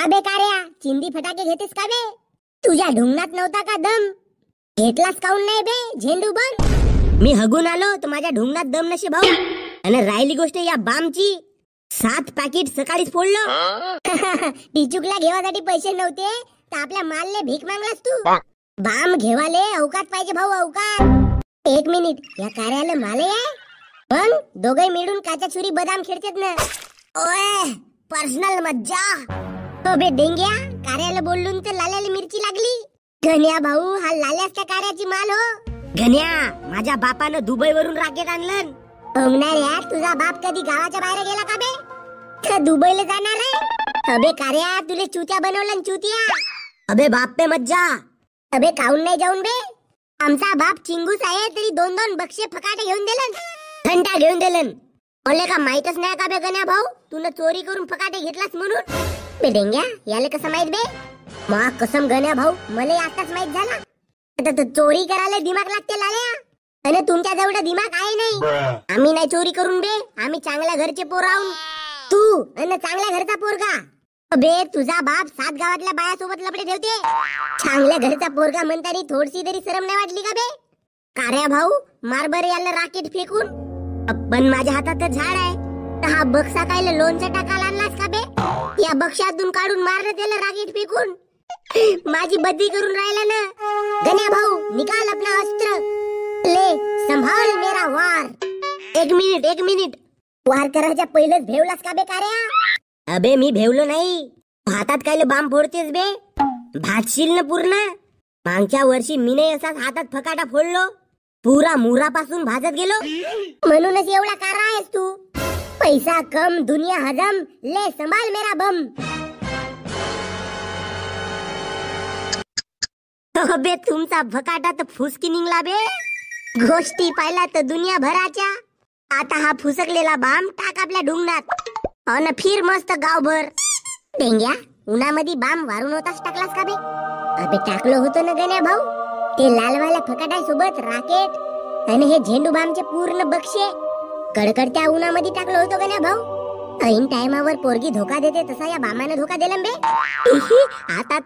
का बे कार्या, चिंदी फटाके घेतेस का बे? तुझ्या ढुंगणात नव्हता का दम? घेतलास काऊन नाही बे झेंडू बम? मी हगून आलो तर माझ्या ढुंगणात दम नशी भाऊ. आणि राहिली गोष्ट या बामची, 7 पॅकेट सकाळीच फोडलं. टिचुकला घेवासाठी पैसे नव्हते तर आपल्या मालले भीक मागलास तू. बाम घेवाले अवकात पाहिजे भाऊ, अवकात. 1 मिनिट, या कार्याला माले आहे पण दोघे मिळून काच्या छुरी बदाम खेळतात ना. ओए पर्सनल मज्जा. तो बे डेंग्या, कार्याला बोलून तर लाल्याला मिरची लागली. गण्या भाऊ, हा लाल्याच्या कार्याची माल हो. गण्या, माझ्या बापानं दुबई वरून राकेट आणलं. यार, तुझा बाप कधी गावाच्या बाहेर गेला का बे? तर दुबईला जाणार आहे. अबे कार्या, तुले चुत्या बनवलं चुतिया. अबे बाप पे मज्जा. अबे काऊन नाही जाऊन बे? आमचा बाप चिंगूस आहे तरी 2-2 बक्षे फकाटे घेऊन दिलन, घंटा घेऊन दिलन. बोलले का माहितच नाही का बे गण्या भाऊ, तूने चोरी करून फकाटे घेतलास म्हणून? बे डेंग्या, याले कसं माहित बे? मा कसम गण्या भाऊ, मला आताच माहित झाला. आता चोरी करायला दिमाग लागते लाल्या, आणि तुमच्या जवळ दिमाग आहे नाही. आम्ही नाही चोरी करून बे, आम्ही चांगल्या घरचे पोर आहोत. तू आणि चांगल्या घरचा पोरगा. बे तुझा बाप 7 गावातल्या बायासोबत लपडे ठेवते. चांगल्या घरचा पोरगा म्हणतानी थोडीशी तरी शरम नाही वाटली का बे? कार्या भाऊ, मार बरे याला राकेट फेकून. पण माझ्या हातात तर झाड आहे, तर हा बक्सा कायला लोणचं टाकायला आणलास का बे? या बक्षातून काढून मारलं त्याला राकेट फेकून. माझी बदली करून राहिला ना. गण्या भाऊ, निकाल अपना अस्त्र. ले संभाल मेरा वार. 1 मिनिट. वार करायच्या पहिलेच भेवलास का बे कार्या? अबे मी भेवलो नाही. हातात कायले बाम फोडतेस बे? भातशील ना पूर्ण. मागच्या वर्षी मीने असाच हातात फकाटा फोडलो, पुरा मुरापासून भाजत गेलो. म्हणूनच एवढा कारा आहेस तू. पैसा कम दुनिया हजम, ले संभाल मेरा बम. अबे तुमचा फकाटा तर फुसकी निघला बे. गोष्टी पाहिला तर दुनिया भराच्या. आता हा फुसकलेला बाम टाक आपल्या ढुंगणात, अन फिर मस्त गावभर. डेंग्या, उन्हामध्ये बाम वारून होताच टाकलास का बे? अबे टाकलो होतो ना गण्या भाऊ, ते लालवाल्या फकाटासोबत राकेट आणि हे झेंडू बामचे पूर्ण बक्षे कडकडत्या उन्हामध्ये टाकलो होतो गण्या भाऊ. ऐन टायमावर पोरगी धोका देते तसा या बामाने धोका दिला बे. आता